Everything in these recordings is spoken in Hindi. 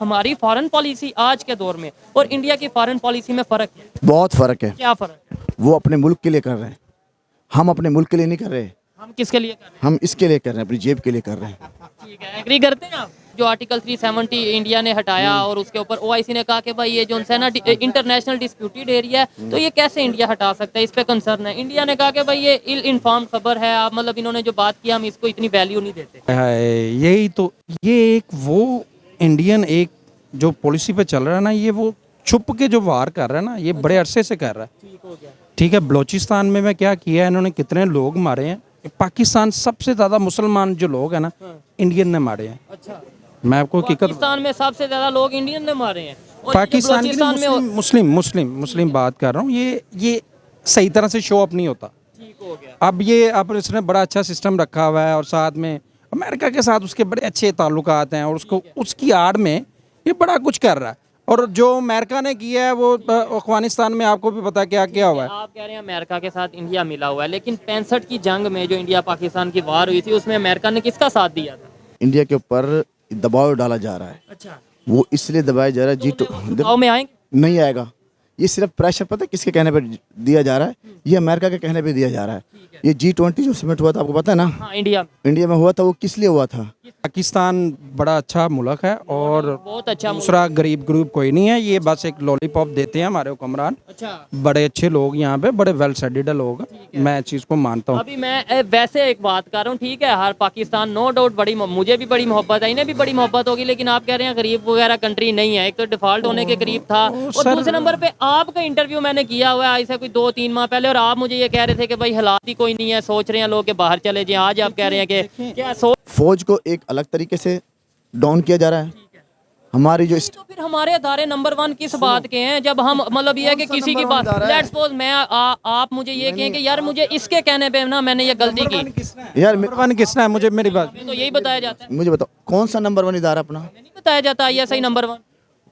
हमारी फॉरेन पॉलिसी आज के दौर में और इंडिया की फॉरेन पॉलिसी में फ़र्क है? बहुत फ़र्क है। क्या फ़र्क है? वो अपने मुल्क के लिए कर रहे हैं, हम अपने मुल्क के लिए नहीं कर रहे। हम किसके लिए कर रहे हम इसके लिए कर रहे हैं, अपनी जेब के लिए कर रहे हैं। हैं? ठीक है, एग्री करते हैं आप? जो आर्टिकल 370 इंडिया ने हटाया और उसके ऊपर ओआईसी ने कहा कि भाई ये जो है ना इंटरनेशनल डिस्प्यूटेड एरिया है, तो ये कैसे इंडिया हटा सकता है, इस पे कंसर्न है। इंडिया ने कहा कि भाई ये इल इन्फॉर्म खबर है, आप मतलब इन्होंने जो बात की हम इसको इतनी वैल्यू नहीं देते। यही तो, ये एक वो इंडियन एक जो पॉलिसी पे चल रहा है ना, ये वो छुप के जो वार कर रहा है ना, ये बड़े अरसे से कर रहा है। ठीक हो गया। ठीक है, बलूचिस्तान में मैं क्या किया है, इन्होंने कितने लोग मारे हैं। पाकिस्तान सबसे ज़्यादा मुसलमान जो लोग हैं ना, इंडियन ने मारे हैं। अच्छा, मैं आपको हकीकत, पाकिस्तान में सबसे ज्यादा लोग इंडियन ने मारे हैं और पाकिस्तान के बलूचिस्तान में मुस्लिम मुस्लिम मुस्लिम मुस्लिम बात कर रहा हूँ। ये सही तरह से शो अप नहीं होता। ठीक हो गया। अब इसने बड़ा अच्छा सिस्टम रखा हुआ है और साथ में अमेरिका के साथ उसके बड़े अच्छे ताल्लुकात हैं और उसको उसकी आड़ में ये बड़ा कुछ कर रहा है। और जो अमेरिका ने किया है वो अफगानिस्तान में आपको भी पता है क्या क्या हुआ है। आप कह रहे हैं अमेरिका के साथ इंडिया मिला हुआ है, लेकिन 65 की जंग में जो इंडिया पाकिस्तान की वार हुई थी उसमें अमेरिका ने किसका साथ दिया था? इंडिया के ऊपर दबाव डाला जा रहा है, अच्छा, वो इसलिए दबाया जा रहा है। गाँव में आएंगे? नहीं आएगा। ये सिर्फ प्रेशर पता है किसके कहने पे दिया जा रहा है? ये अमेरिका के कहने पे दिया जा रहा है। ये G20 जो समिट हुआ था, आपको पता है ना, हाँ, इंडिया में हुआ था, वो किस लिए हुआ था? पाकिस्तान बड़ा अच्छा मुल्क है और बहुत अच्छा दूसरा गरीब ग्रुप कोई नहीं है। ये बस एक लॉलीपॉप देते हैं हमारे हुक्मरान। अच्छा, बड़े अच्छे लोग यहाँ पे, बड़े वेल सेटेड लोग, मैं इस चीज़ को मानता हूँ। अभी मैं वैसे एक बात कर रहा हूँ, ठीक है, हर पाकिस्तान नो डाउट बड़ी मुझे भी बड़ी मोहब्बत है, इन्हें भी बड़ी मोहब्बत होगी, लेकिन आप कह रहे हैं गरीब वगैरह कंट्री नहीं है। एक तो डिफॉल्ट होने के करीब था और दूसरे नंबर पे आपका इंटरव्यू मैंने किया हुआ है ऐसे कोई 2-3 माह पहले और आप मुझे ये कह रहे थे कि भाई हालात ही कोई नहीं है, सोच रहे हैं लोग कि बाहर चले जाएं। आज आप कह रहे हैं कि क्या सोच, फौज को एक अलग तरीके से डाउन किया जा रहा है। हमारी जो तो फिर हमारे अदारे नंबर 1 किस बात के हैं जब हम मतलब ये है कि किसी की बात, लेट्स सपोज मैं आप मुझे ये कहें कि यार मुझे इसके कहने पे ना मैंने ये गलती की, यार नंबर वन किसना है, मुझे मेरी बात, तो यही बताया जाता है। मुझे बताओ कौन सा नंबर 1 इदारा अपना? नहीं बताया जाता ISI नंबर 1,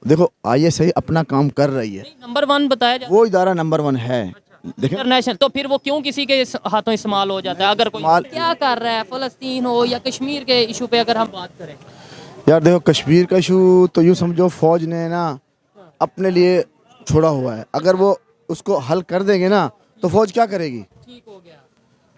देखो ISI अपना काम कर रही है, नंबर 1 बताया जाता वो इदारा नंबर 1 है। है देखें इंटरनेशनल, तो फिर वो क्यों किसी के हाथों इस्तेमाल हो जाता है? अगर कोई क्या कर रहा है फ़लस्तीन हो या कश्मीर के इशू पे अगर हम बात करें, यार, देखो कश्मीर का इशू तो यूँ समझो फौज ने ना अपने लिए छोड़ा हुआ है। अगर वो उसको हल कर देंगे ना तो फौज क्या करेगी? ठीक हो गया।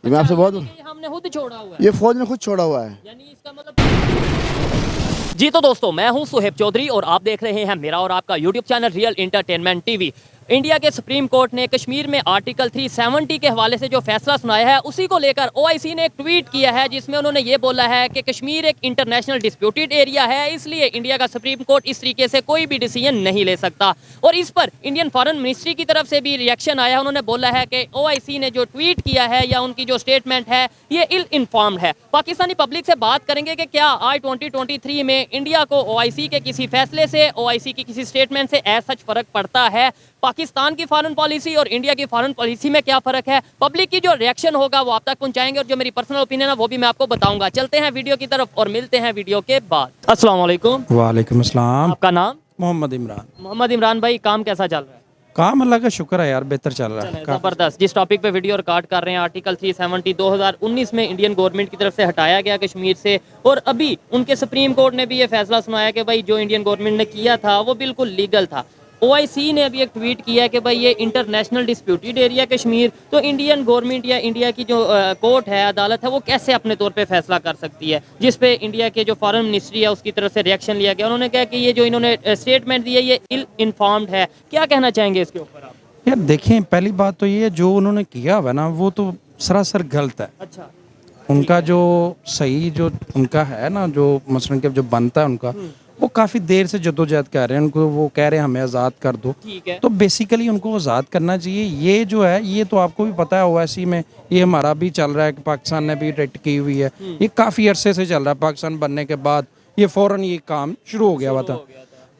ये मैं आपसे बहुत, ये हमने खुद छोड़ा हुआ है, ये फौज ने खुद छोड़ा हुआ है। यानी इसका मतलब। जी तो दोस्तों, मैं हूं सुहेब चौधरी और आप देख रहे हैं मेरा और आपका YouTube channel real entertainment TV. India के सुप्रीम कोर्ट ने कश्मीर में आर्टिकल 370 के हवाले से जो फैसला सुनाया है उसी को लेकर ओआईसी ने एक ट्वीट किया है जिसमें उन्होंने ये बोला है कि कश्मीर एक इंटरनेशनल डिस्प्यूटेड एरिया है, इसलिए इंडिया का सुप्रीम कोर्ट इस तरीके से कोई भी डिसीजन नहीं ले सकता। और इस पर इंडियन फॉरेन मिनिस्ट्री की तरफ से भी रिएक्शन आया। उन्होंने बोला है कि ओआईसी ने जो ट्वीट किया है या उनकी जो स्टेटमेंट है ये इल इन्फॉर्म्ड है। पाकिस्तानी पब्लिक से बात करेंगे कि क्या आज 2023 में इंडिया को ओआईसी के किसी फैसले से, ओआईसी की किसी स्टेटमेंट से ऐसा फर्क पड़ता है? पाकिस्तान की फॉरेन पॉलिसी और इंडिया की फॉरेन पॉलिसी में क्या फर्क है? पब्लिक की जो रिएक्शन होगा वो आप तक पहुंचाएंगे और जो मेरी पर्सनल ओपिनियन है वो भी मैं आपको बताऊंगा। चलते हैं वीडियो की तरफ और मिलते हैं वीडियो के बाद। अस्सलाम वालेकुम। वालेकुम अस्सलाम। आपका नाम? मोहम्मद इमरान। मोहम्मद इमरान भाई, काम कैसा चल रहा है? काम अल्लाह का शुक्र है यार, बेहतर चल रहा है। जबरदस्त। जिस टॉपिक पे वीडियो रिकॉर्ड कर रहे हैं, आर्टिकल 370 2019 में इंडियन गवर्नमेंट की तरफ से हटाया गया कश्मीर से और अभी उनके सुप्रीम कोर्ट ने भी ये फैसला सुनाया कि भाई जो इंडियन गवर्नमेंट ने किया था वो बिल्कुल लीगल था। ओआईसी ने अभी एक ट्वीट किया है कि भाई ये इंटरनेशनल डिस्प्यूटेड एरिया कश्मीर, तो इंडियन गवर्नमेंट या इंडिया की जो कोर्ट है, अदालत है, वो कैसे अपने तौर पे फैसला कर सकती है? जिस पे इंडिया के जो फॉरेन मिनिस्ट्री है उसकी तरफ से रिएक्शन लिया गया। उन्होंने कहा कि ये जो इन्होंने स्टेटमेंट दी है ये इल इन्फॉर्म्ड है। क्या कहना चाहेंगे इसके ऊपर आप? यार देखें, पहली बात तो ये जो उन्होंने किया हुआ ना वो तो सरासर गलत है। अच्छा, उनका जो सही जो उनका है ना, जो मसलन के जो बनता है उनका, वो काफ़ी देर से जद्दोजहद कर रहे हैं। उनको वो कह रहे हैं हमें आज़ाद कर दो, ठीक है। तो बेसिकली उनको आज़ाद करना चाहिए। ये जो है ये तो आपको भी पता है ओवैसी में ये हमारा भी चल रहा है कि पाकिस्तान ने भी रेट की हुई है। ये काफ़ी अरसे से चल रहा है। पाकिस्तान बनने के बाद ये फ़ौरन ये काम शुरू हो गया हुआ था,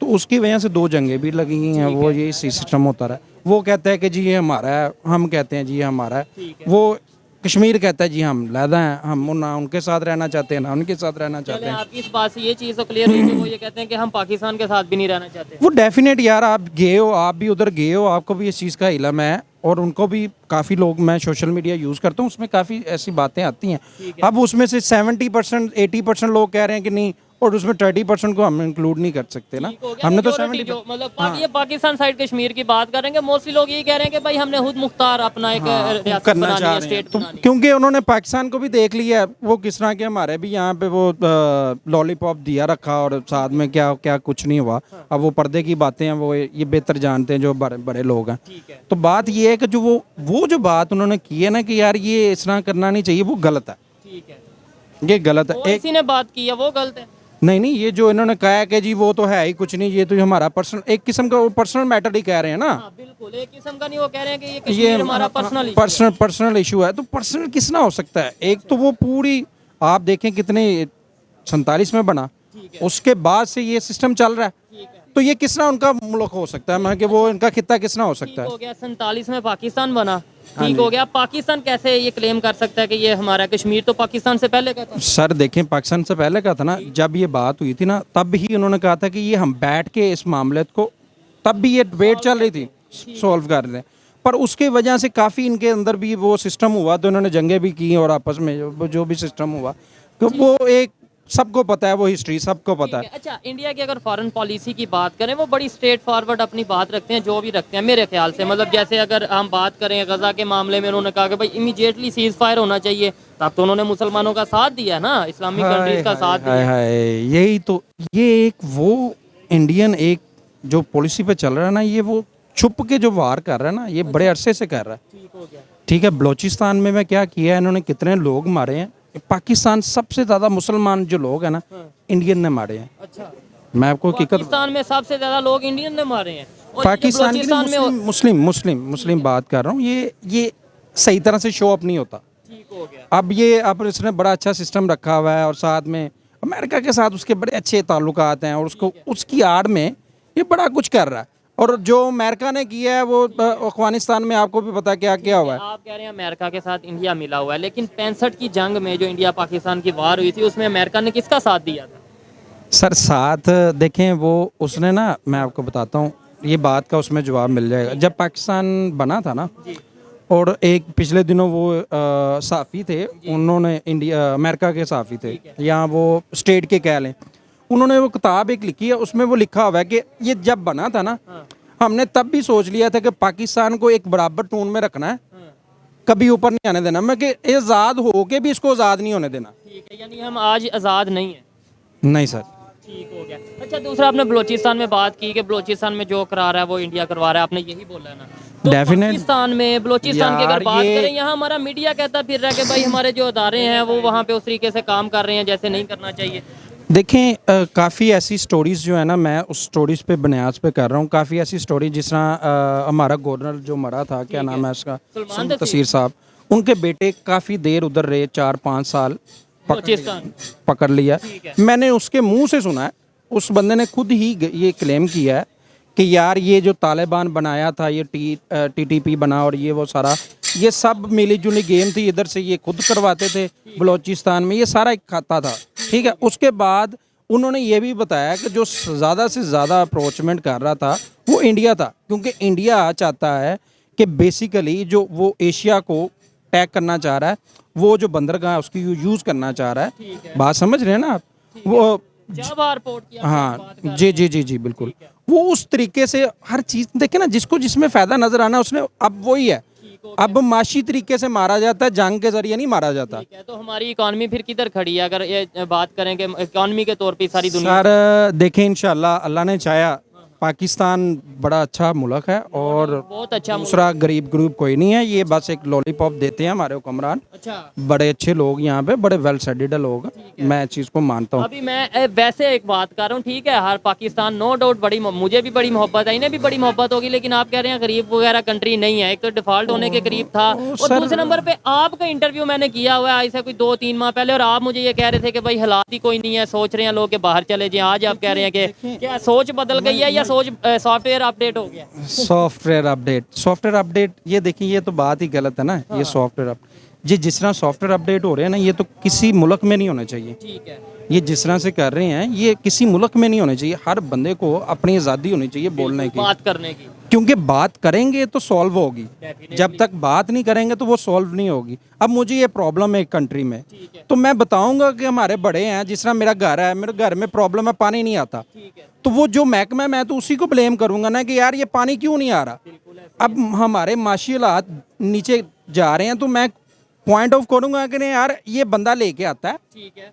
तो उसकी वजह से 2 जंगें भी लगी हुई हैं। वो ये सिस्टम होता रहा। वो कहता है कि जी ये हमारा है, हम कहते हैं जी ये हमारा है। वो कश्मीर कहता है जी हम लहदा हैं, हम ना उनके साथ रहना चाहते हैं ना उनके साथ रहना चाहते हैं। आपकी इस बात से ये चीज़ तो क्लियर हुई कि वो ये कहते हैं कि हम पाकिस्तान के साथ भी नहीं रहना चाहते। वो डेफिनेट यार, आप गए हो, आप भी उधर गए हो, आपको भी इस चीज़ का इल्म है और उनको भी काफ़ी लोग, मैं सोशल मीडिया यूज़ करता हूँ, उसमें काफ़ी ऐसी बातें आती हैं। अब उसमें से 70% 80% लोग कह रहे हैं कि नहीं और उसमें 30% को हम इंक्लूड नहीं कर सकते ना। ठीक हो गया। हमने तो Majority 70 जो मतलब ये पाकिस्तान साइड कश्मीर की बात करेंगे, मोस्टली लोग यही कह रहे हैं कि भाई हमने खुद मुख्तार अपना एक रियासत करना बनानी चाह है, रहे हैं स्टेट तो, बनानी है। क्योंकि उन्होंने पाकिस्तान को भी देख लिया है, वो किस तरह के हमारे भी यहाँ पे वो लॉलीपॉप दिया रखा और साथ में क्या क्या कुछ नहीं हुआ। अब वो पर्दे की बातें हैं, वो ये बेहतर जानते हैं जो बड़े बड़े लोग हैं। ठीक है, तो बात ये है कि जो वो जो बात उन्होंने की है ना कि यार ये इस तरह करना नहीं चाहिए, वो गलत है, ठीक है। ये गलत है। वो किसी ने बात की है वो गलत है। नहीं नहीं, ये जो इन्होंने कहा है कि जी वो तो है ही कुछ नहीं, ये तो हमारा पर्सनल एक किस्म का वो पर्सनल मैटर ही कह रहे हैं ना। हाँ बिल्कुल, एक किस्म का नहीं, वो कह रहे हैं कि ये कश्मीर हमारा पर्सनल पर्सनल इशू है। तो पर्सनल किस ना हो सकता है? एक तो वो पूरी आप देखें कितने 47 में बना, उसके बाद से ये सिस्टम चल रहा है, ठीक है। तो ये किसना उनका मुल्क हो सकता है? मैं कि वो इनका खिता किसना हो सकता ठीक है? हो गया, 47 में पाकिस्तान बना, ठीक हो गया। पाकिस्तान कैसे ये क्लेम कर सकता है कि ये हमारा कश्मीर तो पाकिस्तान से पहले का था? सर देखें, पाकिस्तान से पहले का था ना, जब ये बात हुई थी ना तब ही उन्होंने कहा था कि ये हम बैठ के इस मामले को, तब भी ये डिबेट चल रही थी, सॉल्व कर रहे हैं। पर उसके वजह से काफ़ी इनके अंदर भी वो सिस्टम हुआ, तो इन्होंने जंगें भी की और आपस में जो भी सिस्टम हुआ, तो वो एक सबको पता है, वो हिस्ट्री सबको पता है। अच्छा, इंडिया की अगर फॉरेन पॉलिसी की बात करें, वो बड़ी स्ट्रेट फॉरवर्ड अपनी बात रखते हैं, जो भी रखते हैं मेरे ख्याल से। मतलब जैसे अगर हम बात करें गजा के मामले में, उन्होंने कहा कि भाई इमीडिएटली सीज फायर होना चाहिए, तब तो उन्होंने मुसलमानों का साथ दिया है ना, इस्लामिक कंट्रीज का साथ दिया। यही तो, ये एक वो इंडियन एक जो पॉलिसी पे चल रहा है ना, ये वो छुप के जो वार कर रहा है ना, ये बड़े अरसे से कर रहा है। ठीक हो गया। ठीक है, बलोचिस्तान में मैं क्या किया है, इन्होंने कितने लोग मारे हैं। पाकिस्तान सबसे ज़्यादा मुसलमान जो लोग हैं ना, इंडियन ने मारे हैं। अच्छा, मैं आपको हकीकत, पाकिस्तान में सबसे ज्यादा लोग इंडियन ने मारे हैं, और पाकिस्तान की बलूचिस्तान में मुस्लिम बात कर रहा हूँ। ये सही तरह से शो अप नहीं होता। ठीक हो गया। अब इसने बड़ा अच्छा सिस्टम रखा हुआ है और साथ में अमेरिका के साथ उसके बड़े अच्छे ताल्लुकात हैं, और उसको उसकी आड़ में ये बड़ा कुछ कर रहा है। और जो अमेरिका ने किया है वो अफगानिस्तान में आपको भी पता है क्या क्या हुआ है। आप कह रहे हैं अमेरिका के साथ इंडिया मिला हुआ है, लेकिन 65 की जंग में जो इंडिया पाकिस्तान की वार हुई थी, उसमें अमेरिका ने किसका साथ दिया था? सर साथ देखें, वो उसने ना, मैं आपको बताता हूँ, ये बात का उसमें जवाब मिल जाएगा। जब पाकिस्तान बना था ना, और एक पिछले दिनों वो सहाफ़ी थे, उन्होंने अमेरिका के सहाफ़ी थे, या वो स्टेट के कह लें, उन्होंने वो किताब एक लिखी है, उसमें वो लिखा हुआ है कि ये जब बना था ना, हमने तब भी सोच लिया था कि पाकिस्तान को एक बराबर टून में रखना है, कभी ऊपर नहीं आने देना, मैं कि आज़ाद हो के भी इसको आज़ाद नहीं होने देना। ठीक है, यानी हम आज आज़ाद नहीं है। नहीं सर। ठीक हो गया। अच्छा, दूसरा आपने बलूचिस्तान में बात की कि बलूचिस्तान में जो करा रहा है वो इंडिया करवा रहा है, आपने यही बोला है ना? तो Definite- पाकिस्तान में बलूचिस्तान की अगर यार बात ये- करें, यहाँ हमारा मीडिया कहता फिर रहा है कि भाई हमारे जो अदारे हैं वो वहाँ पे उस तरीके से काम कर रहे हैं जैसे नहीं करना चाहिए। देखें, काफ़ी ऐसी स्टोरीज़ जो है ना, मैं उस स्टोरीज़ पे बुनियाद पे कर रहा हूँ। काफ़ी ऐसी स्टोरी जिस तरह हमारा गवर्नर जो मरा था, क्या नाम है उसका, सलमान तसीर साहब, उनके बेटे काफ़ी देर उधर रहे, 4-5 साल बलूचिस्तान। पकड़ लिया। ठीक है। मैंने उसके मुंह से सुना है, उस बंदे ने खुद ही ये क्लेम किया है कि यार ये जो तालिबान बनाया था, ये TTP बना और ये वो सारा, ये सब मिली जुली गेम थी, इधर से ये खुद करवाते थे बलूचिस्तान में, ये सारा एक खाता था। ठीक है, उसके बाद उन्होंने ये भी बताया कि जो ज़्यादा से ज़्यादा अप्रोचमेंट कर रहा था वो इंडिया था, क्योंकि इंडिया चाहता है कि बेसिकली जो वो एशिया को टैग करना चाह रहा है, वो जो बंदरगाह है उसकी यूज़ करना चाह रहा है। बात समझ रहे हैं ना आप? वो जब रिपोर्ट किया, हाँ, जी बिल्कुल, वो उस तरीके से हर चीज़ देखे ना, जिसको जिसमें फ़ायदा नज़र आना उसने, अब वही है। अब माशी तरीके से मारा जाता है, जंग के जरिए नहीं मारा जाता। ठीक है, तो हमारी इकॉनमी फिर किधर खड़ी है अगर ये बात करें कि इकॉनमी के तौर पे सारी दुनिया? सर देखें, इंशाल्लाह अल्लाह ने चाहा, पाकिस्तान बड़ा अच्छा मुल्क है और बहुत अच्छा दूसरा गरीब ग्रुप कोई नहीं है। ये बस एक लॉलीपॉप देते हैं हमारे हुक्मरान, अच्छा, बड़े अच्छे लोग यहाँ पे, बड़े वेल सेटेड लोग, मैं इस चीज़ को मानता हूँ। अभी मैं वैसे एक बात कर रहा हूँ, ठीक है, हर पाकिस्तान नो डाउट बड़ी, मुझे भी बड़ी मोहब्बत है, इन्हें भी बड़ी मोहब्बत होगी, लेकिन आप कह रहे हैं गरीब वगैरह कंट्री नहीं है। एक तो डिफॉल्ट होने के करीब था, और दूसरे नंबर पे आपका इंटरव्यू मैंने किया हुआ है ऐसे कोई 2-3 माह पहले, और आप मुझे ये कह रहे थे कि भाई हालात ही कोई नहीं है, सोच रहे हैं लोग कि बाहर चले जाएं। आज आप कह रहे हैं कि क्या सोच बदल गई है या सोच सॉफ्टवेयर अपडेट हो गया? सॉफ्टवेयर अपडेट, ये देखिए, ये तो बात ही गलत है ना। ये सॉफ्टवेयर जिस तरह सॉफ्टवेयर अपडेट हो रहे हैं ना, ये तो किसी मुल्क में नहीं होने चाहिए। ठीक है, ये जिस तरह से कर रहे हैं, ये किसी मुल्क में नहीं होने चाहिए। हर बंदे को अपनी आज़ादी होनी चाहिए बोलने की, बात करने की। क्योंकि बात करेंगे तो सॉल्व होगी, जब तक बात नहीं करेंगे तो वो सॉल्व नहीं होगी। अब मुझे ये प्रॉब्लम है एक कंट्री में, तो मैं बताऊंगा कि हमारे बड़े हैं, जिस तरह मेरा घर है, मेरे घर में प्रॉब्लम है, पानी नहीं आता, तो वो जो महकमा है मैं तो उसी को ब्लेम करूंगा ना कि यार ये पानी क्यों नहीं आ रहा। अब हमारे माशी हालात नीचे जा रहे हैं तो मैं पॉइंट ऑफ करूंगा कि नहीं यार ये बंदा लेके आता है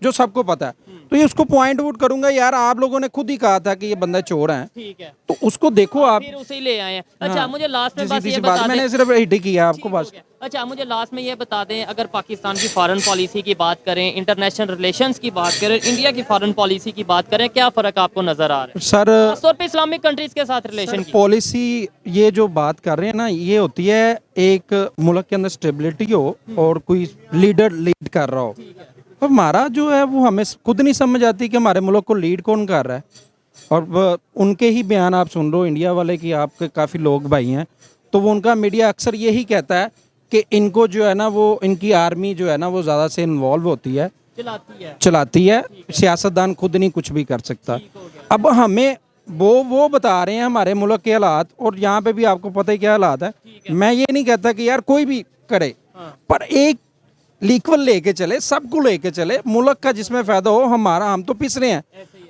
जो सबको पता है, तो ये उसको पॉइंट आउट करूंगा, यार आप लोगों ने खुद ही कहा था कि ये बंदा चोर है, ठीक है, तो उसको देखो आप। फिर उसे ही ले आए हैं। अच्छा हाँ, मुझे लास्ट में सीधी बस सी ये बात, बता मैंने दें, सिर्फ हिट ही किया आपको ठीक हो बस। गया। अच्छा मुझे लास्ट में ये बता दें, अगर पाकिस्तान की फॉरेन पॉलिसी की बात करें, इंटरनेशनल रिलेशंस की बात करें, इंडिया की फॉरेन पॉलिसी की बात करें, क्या फ़र्क आपको नज़र आ रहा है सर खासतौर पे इस्लामिक कंट्रीज़ के साथ रिलेशन की? पॉलिसी ये जो बात कर रहे हैं ना, ये होती है एक मुल्क के अंदर स्टेबिलिटी हो और कोई लीडर लीड कर रहा हो। और हमारा जो है वो हमें खुद नहीं समझ आती कि हमारे मुल्क को लीड कौन कर रहा है, और उनके ही बयान आप सुन रहे हो इंडिया वाले की, आपके काफ़ी लोग भाई हैं, तो वो उनका मीडिया अक्सर यही कहता है कि इनको जो है ना वो इनकी आर्मी जो है ना वो ज़्यादा से इन्वॉल्व होती है, चलाती है, सियासतदान खुद नहीं कुछ भी कर सकता। अब हमें वो बता रहे हैं हमारे मुल्क के हालात, और यहाँ पे भी आपको पता ही क्या हालात है। मैं ये नहीं कहता कि यार कोई भी करे, पर एक इक्वल लेके चले, सबको लेके चले, मुल्क का जिसमें फ़ायदा हो। हमारा हम तो पिस रहे हैं,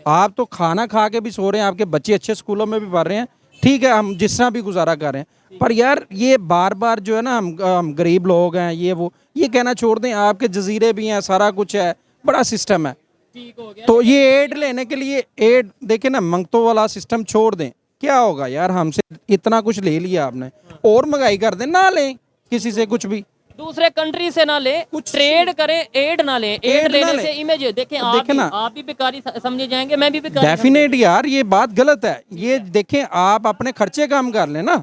आप तो खाना खा के भी सो रहे हैं, आपके बच्चे अच्छे स्कूलों में भी पढ़ रहे हैं, ठीक है, हम जिस तरह भी गुजारा कर रहे हैं, पर यार ये बार बार जो है ना हम गरीब लोग हैं, ये कहना छोड़ दें, आपके जजीरे भी हैं, सारा कुछ है, बड़ा सिस्टम है। तो ये एड लेने के लिए एड देखे ना, मंगतों वाला सिस्टम छोड़ दें, क्या होगा यार, हमसे इतना कुछ ले लिया आपने, और महंगाई कर दें, ना लें किसी से कुछ भी, दूसरे कंट्री से ना ले, ट्रेड करें, एड ना ले, एड लेने से इमेज देखें, आप भी बेकारी समझे जाएंगे, मैं भी बेकारी। डेफिनेट यार ये बात गलत है। ये देखें, आप अपने खर्चे कम कर लें ना,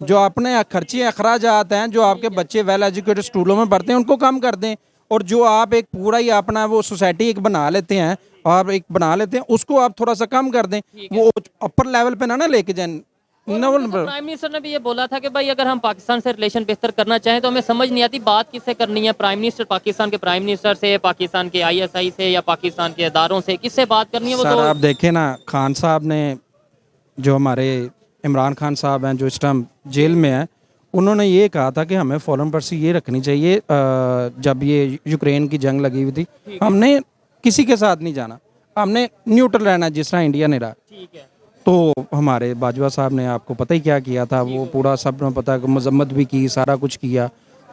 जो अपने खर्चे अखराजात हैं, जो आपके बच्चे वेल एजुकेटेड स्कूलों में पढ़ते हैं उनको कम कर दें, और जो आप एक पूरा ही अपना वो सोसाइटी एक बना लेते हैं, आप एक बना लेते हैं, उसको आप थोड़ा सा कम कर दें, वो अपर लेवल पे ना लेके जाए। प्राइम मिनिस्टर ने भी ये बोला था कि भाई अगर हम पाकिस्तान से रिलेशन बेहतर करना चाहें तो हमें समझ नहीं आती बात किससे करनी है, प्राइम मिनिस्टर पाकिस्तान के प्राइम मिनिस्टर से, पाकिस्तान के ISI से, या पाकिस्तान के इदारों से, किससे बात करनी है वो? सर तो आप देखें ना, खान साहब ने, जो हमारे इमरान खान साहब हैं जो इस टाइम जेल में हैं, उन्होंने ये कहा था कि हमें फॉरेन पॉलिसी ये रखनी चाहिए, जब ये यूक्रेन की जंग लगी हुई थी, हमने किसी के साथ नहीं जाना, हमने न्यूट्रल रहना जिस तरह इंडिया ने रहा। ठीक है, तो हमारे बाजवा साहब ने आपको पता ही क्या किया था, वो पूरा सब ने पता, मजम्मत भी की, सारा कुछ किया।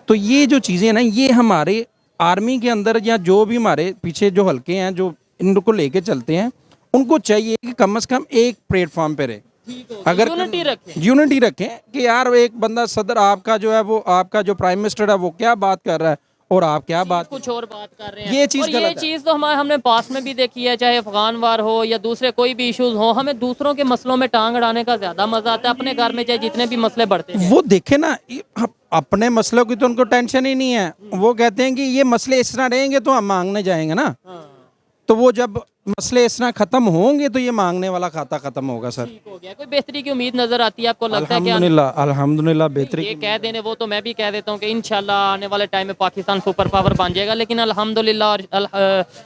तो ये जो चीज़ें ना, ये हमारे आर्मी के अंदर या जो भी हमारे पीछे जो हल्के हैं जो इनको लेके चलते हैं, उनको चाहिए कि कम से कम एक प्लेटफॉर्म पे रहे, अगर यूनिटी रखें कि यार एक बंदा सदर आपका जो है वो, आपका जो प्राइम मिनिस्टर है वो क्या बात कर रहा है और आप क्या बात, कुछ और बात कर रहे हैं। ये चीज़ और ये चीज़ तो हमने पास में भी देखी है, चाहे अफगान वार हो या दूसरे कोई भी इश्यूज हो, हमें दूसरों के मसलों में टांग अड़ाने का ज्यादा मजा आता है, अपने घर में चाहे जितने भी मसले बढ़ते हैं। वो देखे ना, अपने मसलों की तो उनको टेंशन ही नहीं है, वो कहते हैं कि ये मसले इस तरह रहेंगे तो हम मांगने जाएंगे ना, तो वो जब मसले इस तरह खत्म होंगे तो ये मांगने वाला खाता खत्म होगा। सर ठीक हो गया, कोई बेहतरी की उम्मीद नजर आती है आपको? लगता है कि अल्हम्दुलिल्लाह बेहतरी ये कह देने वो तो मैं भी कह देता हूँ कि इंशाल्लाह आने वाले टाइम में पाकिस्तान सुपर पावर बन जाएगा, लेकिन अल्हम्दुलिल्लाह और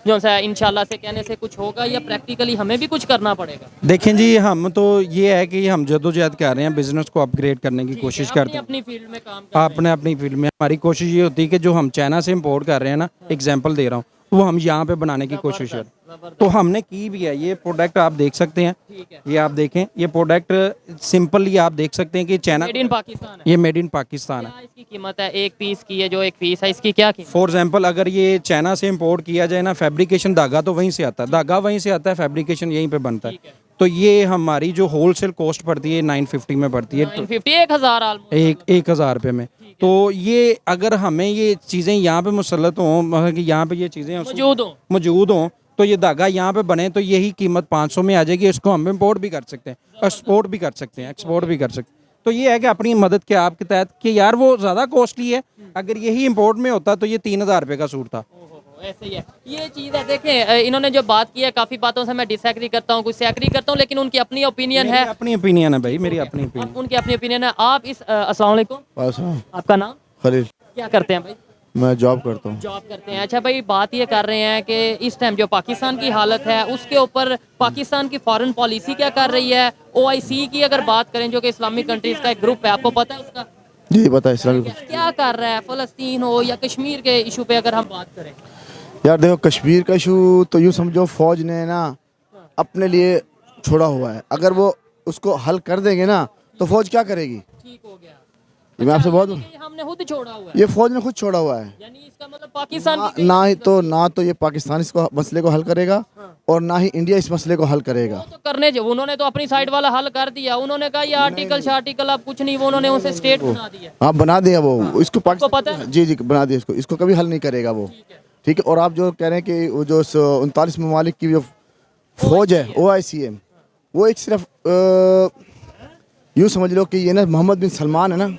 जो सा इंशाल्लाह से कहने से कुछ होगा या प्रैक्टिकली हमें भी कुछ करना पड़ेगा? देखें जी, हम तो ये है कि हम जदोजहद कर रहे हैं, बिजनेस को अपग्रेड करने की कोशिश करते हैं, अपनी फील्ड में काम अपने अपनी फील्ड में। हमारी कोशिश ये होती है कि जो हम चाइना से इम्पोर्ट कर रहे हैं ना, एग्जाम्पल दे रहा हूँ, वो हम यहाँ पे बनाने की कोशिश है, तो हमने की भी है। ये प्रोडक्ट आप देख सकते हैं, ये आप देखें, ये प्रोडक्ट सिंपली आप देख सकते हैं कि चाइना, मेड इन पाकिस्तान है, ये मेड इन पाकिस्तान है। क्या इसकी कीमत है एक पीस की? है जो एक पीस है इसकी क्या कीमत? फॉर एग्जाम्पल अगर ये चाइना से इम्पोर्ट किया जाए ना, फैब्रिकेशन धागा तो वहीं से आता है, धागा वहीं से आता है, फैब्रिकेशन यहीं पे बनता है, तो ये हमारी जो होलसेल कॉस्ट पड़ती है 950 में पड़ती है, 1,000 रुपये में। तो ये अगर हमें ये चीज़ें यहाँ पे मुसल्लत हों, मतलब कि यहाँ पे ये चीज़ें मौजूद हों, तो ये धागा यहाँ पे बने, तो यही कीमत 500 में आ जाएगी। इसको हम इम्पोर्ट भी कर सकते हैं, एक्सपोर्ट भी कर सकते हैं, तो ये है कि अपनी मदद के आपके तहत कि यार वो ज़्यादा कॉस्टली है, अगर यही इम्पोर्ट में होता तो ये 3,000 रुपये का सूट था। ऐसे ही है ये चीज़ है। देखें इन्होंने जो बात की है, काफ़ी बातों से मैं डिसएग्री करता हूँ, कुछ से एग्री करता हूँ, लेकिन उनकी अपनी ओपिनियन है, अपनी ओपिनियन है भाई, मेरी अपनी ओपिनियन। उनकी अपनी ओपिनियन है। आप इस अस्सलाम वालेकुम, आपका नाम? खलील। क्या करते हैं भाई? मैं जॉब करता हूँ। जॉब करते हैं। अच्छा भाई, बात ये कर रहे हैं कि इस टाइम जो पाकिस्तान की हालत है उसके ऊपर पाकिस्तान की फॉरेन पॉलिसी क्या कर रही है। ओआईसी की अगर बात करें, जो कि इस्लामिक कंट्रीज का एक ग्रुप है, आपको पता है उसका जी पता है इस्लामिक। क्या कर रहा है, फ़लस्तीन हो या कश्मीर के इशू पे अगर हम बात करें। यार देखो, कश्मीर का इशू तो यूँ समझो फौज ने ना अपने लिए छोड़ा हुआ है। अगर वो उसको हल कर देंगे ना तो फौज क्या करेगी। ठीक हो गया। ये मैं आपसे बहुत ये हमने खुद छोड़ा हुआ है, ये फौज ने खुद छोड़ा हुआ है। यानी इसका मतलब पाकिस्तान की ना तो ये पाकिस्तान इस मसले को हल करेगा और ना ही इंडिया इस मसले को हल करेगा। तो करने जो उन्होंने तो अपनी साइड वाला हल कर दिया। उन्होंने कहा ये आर्टिकल अब कुछ नहीं, वो उन्होंने उसे स्टेट बना दिया। हाँ बना दिया वो, इसको पता पाकिस्तान है? जी बना दिया इसको कभी हल नहीं करेगा वो। ठीक है। और आप जो कह रहे हैं कि वो जो 39 ममालिक की जो फौज है OIC, वो एक सिर्फ यूँ समझ लो कि ये ना मोहम्मद बिन सलमान है ना,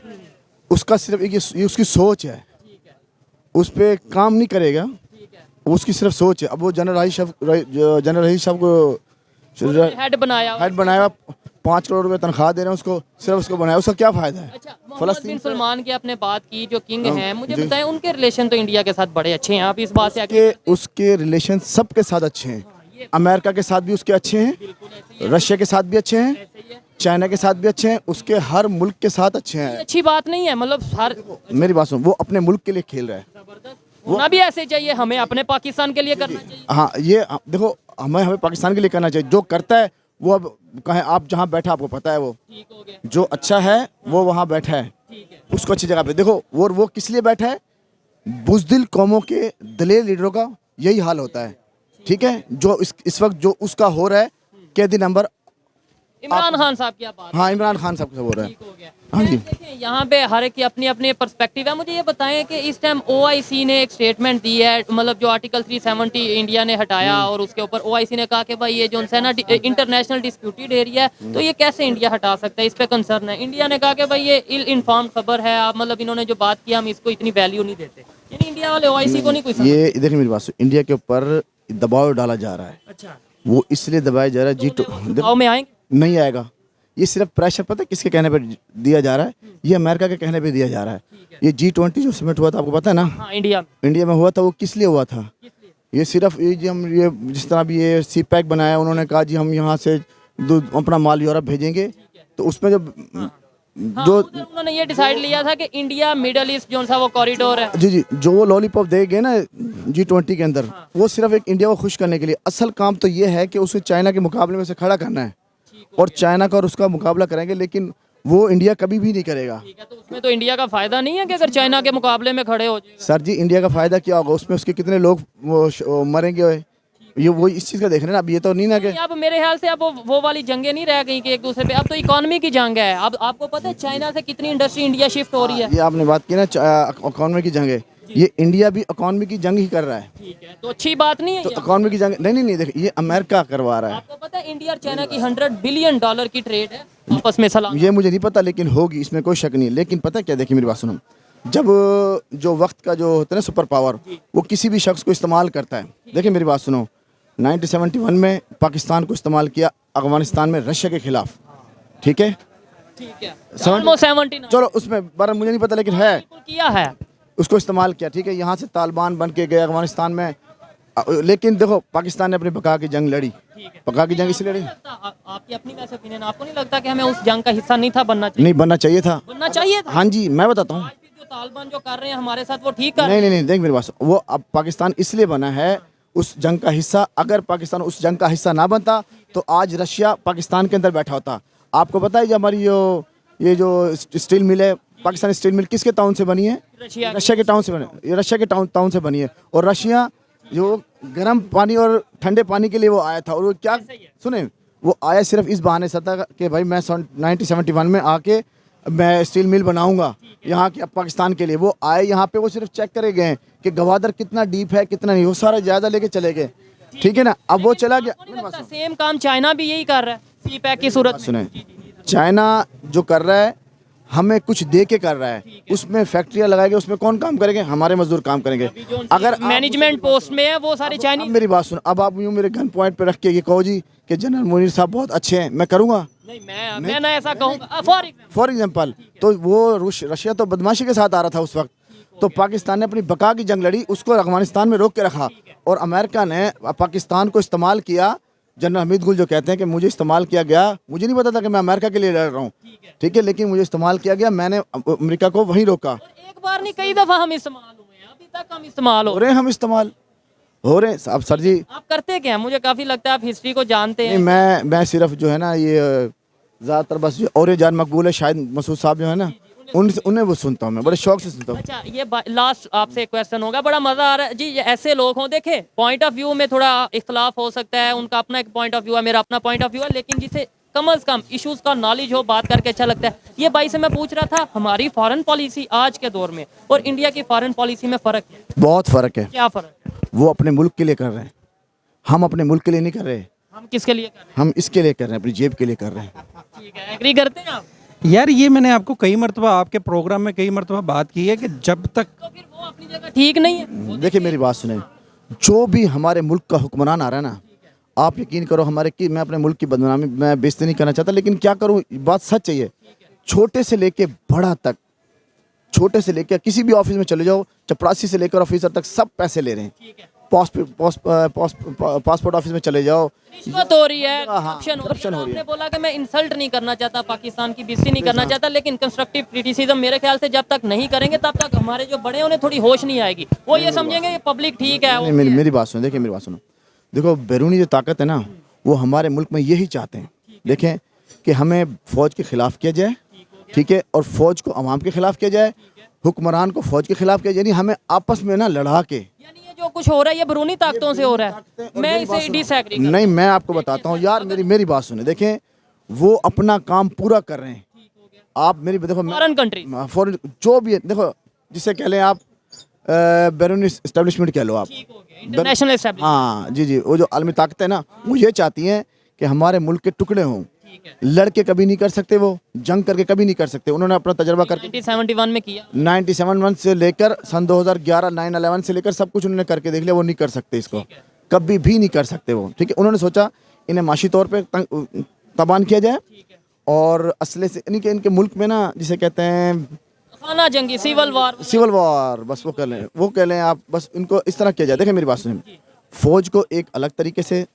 उसका सिर्फ एक ये उसकी सोच है, उस पर काम नहीं करेगा। उसकी सिर्फ सोच है। अब वो जनरल रहीश साहब को हेड बनाया 5 करोड़ रुपए तनख्वाह दे रहे हैं उसको, सिर्फ उसको बनाया, उसका क्या फायदा है। अच्छा, मोहम्मद बिन सलमान की आपने बात की, जो किंग हैं, मुझे बताएं उनके रिलेशन तो इंडिया के साथ बड़े अच्छे हैं। आप इस बात से उसके रिलेशन सबके साथ अच्छे हैं। अमेरिका के साथ भी उसके अच्छे हैं, रशिया के साथ भी अच्छे हैं, चाइना के साथ भी अच्छे हैं, उसके हर मुल्क के साथ अच्छे हैं। अच्छी बात नहीं है, मतलब हर मेरी बात सुनो, वो अपने मुल्क के लिए खेल रहा है। होना भी ऐसे चाहिए, हमें अपने पाकिस्तान के लिए करना चाहिए। हाँ ये देखो, हमें पाकिस्तान के लिए करना चाहिए। जो करता है वो, अब कहें आप जहाँ बैठा आपको पता है, वो ठीक हो गया। जो अच्छा है वो वहाँ बैठा है, उसको अच्छी जगह पे देखो। वो किस लिए बैठा है, बुज़दिल कौमों के दलेर लीडरों का यही हाल होता है। ठीक है, जो इस वक्त जो उसका हो रहा है, कैदी नंबर इमरान खान साहब की आप बात। हाँ इमरान खान साहब का हो रहा है। ठीक हो गया। हाँ जी। देखिए, यहाँ पे हर एक की अपनी अपनी पर्सपेक्टिव है। मुझे ये बताएं कि इस टाइम OIC ने एक स्टेटमेंट दी है, मतलब जो आर्टिकल 370 इंडिया ने हटाया, और उसके ऊपर OIC ने कहा कि भाई ये जो है ना इंटरनेशनल डिस्प्यूटेड एरिया है, तो ये कैसे इंडिया हटा सकता है, इस पे कंसर्न है। इंडिया ने कहा कि भाई ये इल इन्फॉर्म खबर है, आप मतलब इन्होंने जो बात की हम इसको इतनी वैल्यू नहीं देते। यानी इंडिया वाले OIC को नहीं कोई समझ। ये देखिए मेरी बात सुन, इंडिया के ऊपर दबाव डाला जा रहा है। अच्छा, वो इसलिए दबाया जा रहा है दबाव में आएंगे नहीं आएगा। ये सिर्फ प्रेशर पता है किसके कहने पे दिया जा रहा है, ये अमेरिका के कहने पे दिया जा रहा है। ये G20 जो समिट हुआ था, आपको पता है ना, हाँ, इंडिया में हुआ था, वो किस लिए हुआ था। ये सिर्फ ये जो हम ये जिस तरह भी ये CPEC बनाया, उन्होंने कहा जी हम यहाँ से अपना माल यूरोप भेजेंगे, तो उसमें जो उन्होंने ये डिसाइड लिया था कि इंडिया मिडल ईस्ट जो सा वो कॉरिडोर है। जी जो वो लॉलीपॉप देंगे ना G20 के अंदर, वो सिर्फ एक इंडिया को खुश करने के लिए। असल काम तो ये है कि उसे चाइना के मुकाबले में से खड़ा करना है, और चाइना का और उसका मुकाबला करेंगे, लेकिन वो इंडिया कभी भी नहीं करेगा। ठीक है, तो उसमें तो इंडिया का फायदा नहीं है कि अगर चाइना के मुकाबले में खड़े हो जाए। सर जी, इंडिया का फायदा क्या होगा, उसमें उसके कितने लोग मरेंगे, ये वो इस चीज़ का देख रहे हैं ना। अब ये तो नहीं ना कि अब मेरे ख्याल से अब वो वाली जंगें नहीं रह गई कि एक दूसरे पे, अब तो इकोनॉमी की जंग है। अब आपको पता है चाइना से कितनी इंडस्ट्री इंडिया शिफ्ट हो रही है। ये आपने बात की ना इकोनॉमी की जंग है, ये इंडिया भी इकोनॉमी की जंग ही कर रहा है। ठीक है, तो अच्छी बात नहीं है तो ये। इकोनॉमी की जंग नहीं देखिए, ये अमेरिका करवा रहा है। आपको पता है इंडिया और चाइना की $100 बिलियन की ट्रेड है आपस में सलाम। ये मुझे नहीं पता, लेकिन होगी, इसमें कोई शक नहीं है। लेकिन पता है क्या, देखिए मेरी बात सुनो, जब जो वक्त का जो होता है ना सुपर पावर, वो किसी भी शख्स को इस्तेमाल करता है। देखिए मेरी बात सुनो, 1971 में पाकिस्तान को इस्तेमाल किया अफगानिस्तान में रशिया के खिलाफ। ठीक है, ठीक है, almost 79 चलो उसमें बारे मुझे नहीं पता, लेकिन है बिल्कुल किया है, उसको इस्तेमाल किया। ठीक है, यहाँ से तालिबान बन के गए अफगानिस्तान में, लेकिन देखो पाकिस्तान ने अपनी बका की जंग लड़ी। बका की जंग इसलिए लड़ी, आपकी अपनी वैसे ओपिनियन, आपको नहीं लगता कि हमें उस जंग का हिस्सा नहीं था बनना चाहिए? नहीं बनना चाहिए था। बनना चाहिए था। हाँ जी, मैं बताता हूँ। आज भी जो तालिबान जो कर रहे हैं हमारे साथ, वो ठीक कर नहीं नहीं नहीं, देख मेरी बात, वो अब पाकिस्तान इसलिए बना है उस जंग का हिस्सा। अगर पाकिस्तान उस जंग का हिस्सा ना बनता तो आज रशिया पाकिस्तान के अंदर बैठा होता। आपको पता है जो हमारी ये जो स्टील मिल है, पाकिस्तानी स्टील मिल किसके टाउन से बनी है? रशिया के टाउन से बनी। ये रशिया के टाउन से बनी है। और रशिया जो गर्म पानी और ठंडे पानी के लिए वो आया था, और वो क्या सुने, वो आया सिर्फ इस बहाने से था कि भाई मैं 1971 में आके मैं स्टील मिल बनाऊंगा यहाँ के पाकिस्तान के लिए। वो आए यहाँ पे, वो सिर्फ चेक करे गए कि गवादर कितना डीप है कितना नहीं, वो सारा जायजा लेके चले गए। ठीक है ना, अब वो चला गया। सेम काम चाइना भी यही कर रहा है CPEC की सूरत में। सुने, चाइना जो कर रहा है हमें कुछ दे के कर रहा है, उसमें फैक्ट्रियाँ लगाएंगे, उसमें कौन काम करेंगे? हमारे मजदूर काम करेंगे। अगर मैनेजमेंट पोस्ट में है वो सारे चाइनीज। मेरी बात सुनो, अब आप यूँ मेरे गन पॉइंट पे रख के ये कहो जी कि जनरल मुनीर साहब बहुत अच्छे हैं, मैं करूँगा? नहीं, मैं ना ऐसा कहूँगा। फॉर एग्जाम्पल, तो वो रशिया तो बदमाशी के साथ आ रहा था उस वक्त, तो पाकिस्तान ने अपनी बका की जंग लड़ी, उसको अफगानिस्तान में रोक के रखा, और अमेरिका ने पाकिस्तान को इस्तेमाल किया। जनरल हमीद गुल जो कहते हैं कि मुझे इस्तेमाल किया गया, मुझे नहीं पता था कि मैं अमेरिका के लिए लड़ रहा हूँ, ठीक है, लेकिन मुझे इस्तेमाल किया गया, मैंने अमेरिका को वहीं रोका। एक बार नहीं कई दफा हम इस्तेमाल हुए हैं, अभी तक हम इस्तेमाल हो रहे हैं, हम इस्तेमाल हो रहे हैं। अब सर जी आप करते क्या हैं? मुझे काफी लगता है आप हिस्ट्री को जानते हैं। नहीं, मैं सिर्फ जो है ना ये ज़्यादातर बस जो और जान मकबूल है, शायद मसूद साहब जो है ना, उन्हें वो सुनता हूँ, मैं बड़े शौक से सुनता हूँ। अच्छा, ये लास्ट आपसे क्वेश्चन होगा, बड़ा मजा आ रहा है जी। ये ऐसे लोग हों, देखे पॉइंट ऑफ व्यू में थोड़ा इख्तलाफ हो सकता है, उनका अपना एक पॉइंट ऑफ व्यू है, मेरा अपना पॉइंट ऑफ व्यू है, लेकिन जिसे कम अज कम इश्यूज का नॉलेज हो, बात करके अच्छा लगता है। ये भाई से मैं पूछ रहा था, हमारी फॉरेन पॉलिसी आज के दौर में और इंडिया की फॉरेन पॉलिसी में फर्क है? बहुत फ़र्क है। क्या फर्क है? वो अपने मुल्क के लिए कर रहे हैं, हम अपने मुल्क के लिए नहीं कर रहे। हम किसके लिए कर रहे हम इसके लिए कर रहे हैं, अपनी जेब के लिए कर रहे हैं। हैं? ठीक है, एग्री करते हैं आप? यार ये मैंने आपको कई मरतबा आपके प्रोग्राम में कई मरतबा बात की है कि जब तक तो फिर वो अपनी जगह ठीक नहीं है। देखिए मेरी बात सुने, जो भी हमारे मुल्क का हुक्मरान आ रहा है ना, आप यकीन करो हमारे की, मैं अपने मुल्क की बदनामी मैं बेइज्जती नहीं करना चाहता, लेकिन क्या करूं, बात सच है ये। छोटे से लेके बड़ा तक, छोटे से लेकर किसी भी ऑफिस में चले जाओ, चपरासी से लेकर ऑफिसर तक सब पैसे ले रहे हैं। ठीक है, पासपोर्ट ऑफिस में चले जाओ, रिश्वत हो रही है, हाँ, करप्शन हो रही करप्शन है। हो रही है। आपने बोला कि मैं इंसल्ट नहीं करना चाहता, पाकिस्तान की बेइज्जती नहीं करना चाहता, लेकिन कंस्ट्रक्टिव क्रिटिसिज्म मेरे ख्याल से जब तक नहीं करेंगे तब तक हमारे जो बड़े हैं उन्हें थोड़ी होश नहीं आएगी। वो ये समझेंगे ये पब्लिक ठीक है। नहीं, मेरी बात सुनो, देखिए मेरी बात सुनो, देखो बैरूनी जो ताकत है ना, वो हमारे मुल्क में यही चाहते हैं। देखें कि हमें फ़ौज के ख़िलाफ़ किया जाए, ठीक है, और फ़ौज को अवाम के ख़िलाफ़ किया जाए, हुक्मरान को फ़ौज के ख़िलाफ़ किया जाए, यानी हमें आपस में ना लड़ा के। यानी ये जो कुछ हो रहा है ये बैरूनी ताकतों से हो रहा है। मैं इसे डिसएग्री करता हूं। नहीं, मैं आपको बताता हूँ यार, मेरी बात सुने, देखें वो अपना काम पूरा कर रहे हैं। आप मेरी देखो, फॉरेन कंट्री फॉरेन जो भी है, देखो जिसे कह लें आप बैरूनी इस्टेब्लिशमेंट कह लो आप, इंटरनेशनल एस्टेब्लिशमेंट। हाँ जी, वो जो आलमी ताकत है ना, वो ये चाहती हैं कि हमारे मुल्क के टुकड़े हों। ठीक है, लड़के कभी नहीं कर सकते, वो जंग करके कभी नहीं कर सकते। उन्होंने अपना तजर्बा करके 1971 में किया। 97 से लेकर सन 2011 9/11 से लेकर सब कुछ उन्होंने करके देख लिया, वो नहीं कर सकते इसको, कभी भी नहीं कर सकते वो, ठीक है। उन्होंने सोचा इन्हें माशी तौर पे तबान किया जाए, और असले से यानी कि इनके मुल्क में ना जिसे कहते हैं खाना जंगी, सिविल वार, बस वो कह लें आप, बस इनको इस तरह किया जाए। देखें मेरी बात सुनिए, फौज को एक अलग तरीके से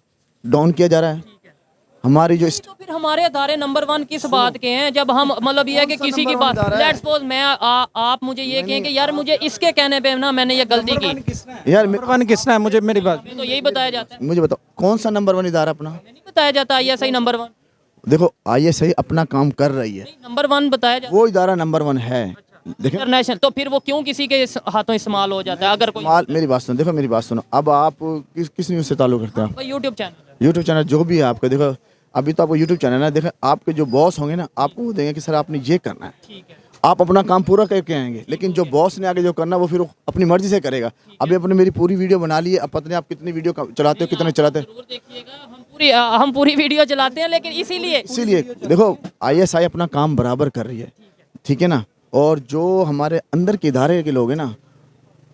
डाउन किया जा रहा है। हमारी जो तो फिर हमारे अदारे नंबर 1 किस बात के हैं? जब हम मतलब ये है कि किसी की बात, लेट्स सपोज मैं आप मुझे ये कहें कि यार मुझे इसके कहने पे ना मैंने ये गलती की, यार नंबर वन किसना है? मुझे मेरी बात तो यही बताया जाता है। मुझे बताओ कौन सा नंबर 1 इदारा अपना? नहीं बताया जाता ISI नंबर 1। देखो ISI अपना काम कर रही है, नंबर 1 बताया जाता वो इदारा नंबर 1 है। देखें इंटरनेशनल, तो फिर वो क्यों किसी के हाथों इस्तेमाल हो जाता है? अगर कोई मेरी बात सुनो, देखो मेरी बात सुनो, अब आप किस न्यूज़ से ताल्लुक़ रखते हैं? यूट्यूब चैनल, यूट्यूब चैनल जो भी है आपका, देखो अभी तो आपको यूट्यूब चैनल है, देखो आपके जो बॉस होंगे ना, आपको वो देंगे कि सर आपने ये करना है, ठीक है, आप अपना काम पूरा करके आएंगे, लेकिन जो बॉस ने आगे जो करना वो फिर वो अपनी मर्जी से करेगा। अभी आपने मेरी पूरी वीडियो बना ली है, अब पता नहीं आप कितनी वीडियो चलाते हो, कितने चलाते हो। जरूर देखिएगा, हम पूरी वीडियो चलाते हैं, लेकिन इसीलिए देखो ISI अपना काम बराबर कर रही है, ठीक है ना, और जो हमारे अंदर के इदारे के लोग हैं ना,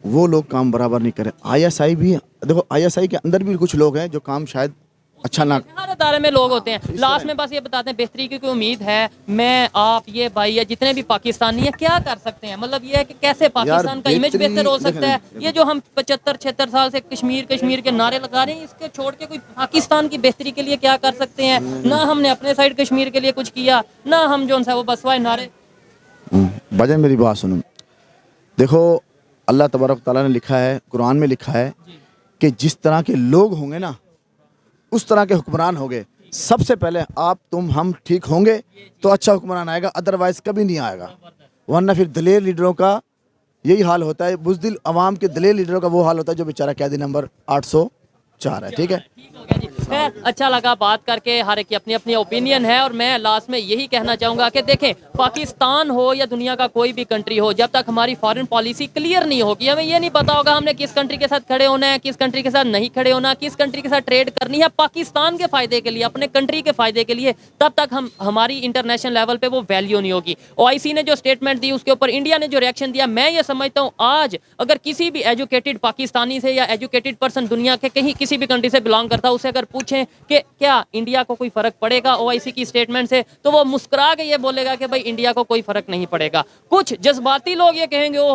वो लोग काम बराबर नहीं करे। ISI भी, देखो ISI के अंदर भी कुछ लोग हैं जो काम शायद अच्छा ना, हर अदारे में लोग होते हैं। लास्ट में बस ये बताते हैं, बेहतरी की कोई उम्मीद है? मैं, आप, ये भाई या जितने भी पाकिस्तानी हैं क्या कर सकते हैं? मतलब ये है कि कैसे पाकिस्तान का इमेज बेहतर हो सकता है? ये जो हम 75-76 साल से कश्मीर के नारे लगा रहे हैं, इसके छोड़ के कोई पाकिस्तान की बेहतरी के लिए क्या कर सकते हैं? ना हमने अपने साइड कश्मीर के लिए कुछ किया, ना हम जो है वो बसवाए नारे। भजन मेरी बात सुनो, देखो अल्लाह तबारक तआला ने लिखा है, कुरान में लिखा है कि जिस तरह के लोग होंगे ना उस तरह के हुक्मरान होंगे। सबसे पहले आप तुम हम ठीक होंगे तो अच्छा हुक्मरान आएगा, अदरवाइज कभी नहीं आएगा। वरना फिर दलेर लीडरों का यही हाल होता है, बुज़दिल अवाम के दलेर लीडरों का वो हाल होता है जो बेचारा कैदी नंबर 804 है, ठीक है। खैर, अच्छा लगा बात करके, हर एक की अपनी अपनी ओपिनियन है, और मैं लास्ट में यही कहना चाहूँगा कि देखें, पाकिस्तान हो या दुनिया का कोई भी कंट्री हो, जब तक हमारी फॉरेन पॉलिसी क्लियर नहीं होगी, हमें ये नहीं पता होगा हमने किस कंट्री के साथ खड़े होना है, किस कंट्री के साथ नहीं खड़े होना, किस कंट्री के साथ ट्रेड करनी है पाकिस्तान के फ़ायदे के लिए, अपने कंट्री के फ़ायदे के लिए, तब तक हमारी इंटरनेशनल लेवल पर वो वैल्यू नहीं होगी। OIC ने जो स्टेटमेंट दी, उसके ऊपर इंडिया ने जो रिएक्शन दिया, मैं ये समझता हूँ आज अगर किसी भी एजुकेटेड पाकिस्तानी से या एजुकेटेड पर्सन दुनिया के कहीं किसी भी कंट्री से बिलोंग करता है, उससे अगर पूछें कि क्या इंडिया को कोई फर्क पड़ेगा ओआईसी की स्टेटमेंट से? तो वो मुस्कुरा के ये बोलेगा कि भाई इंडिया को कोई फर्क नहीं पड़ेगा। कुछ जज्बाती लोग ये कहेंगे ओ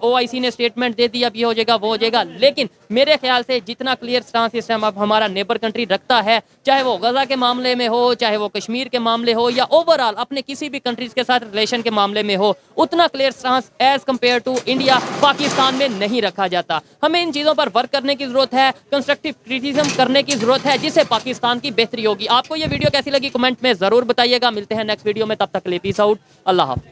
ओआईसी ने स्टेटमेंट दे दी, अब ये हो जाएगा वो हो जाएगा, लेकिन मेरे ख्याल से जितना क्लियर स्टांस इस टाइम अब हमारा नेबर कंट्री रखता है, चाहे वो गजा के मामले में हो, चाहे वो कश्मीर के मामले हो, या ओवरऑल अपने किसी भी कंट्रीज के साथ रिलेशन के मामले में हो, उतना clear stance as compare to India Pakistan में नहीं रखा जाता। हमें इन चीज़ों पर वर्क करने की जरूरत है, कंस्ट्रक्टिव क्रिटिसिज्म करने की जरूरत है, जिससे पाकिस्तान की बेहतरी होगी। आपको ये वीडियो कैसी लगी कमेंट में जरूर बताइएगा। मिलते हैं नेक्स्ट वीडियो में, तब तक के लिए पीस आउट, अल्लाह हाफ़िज़।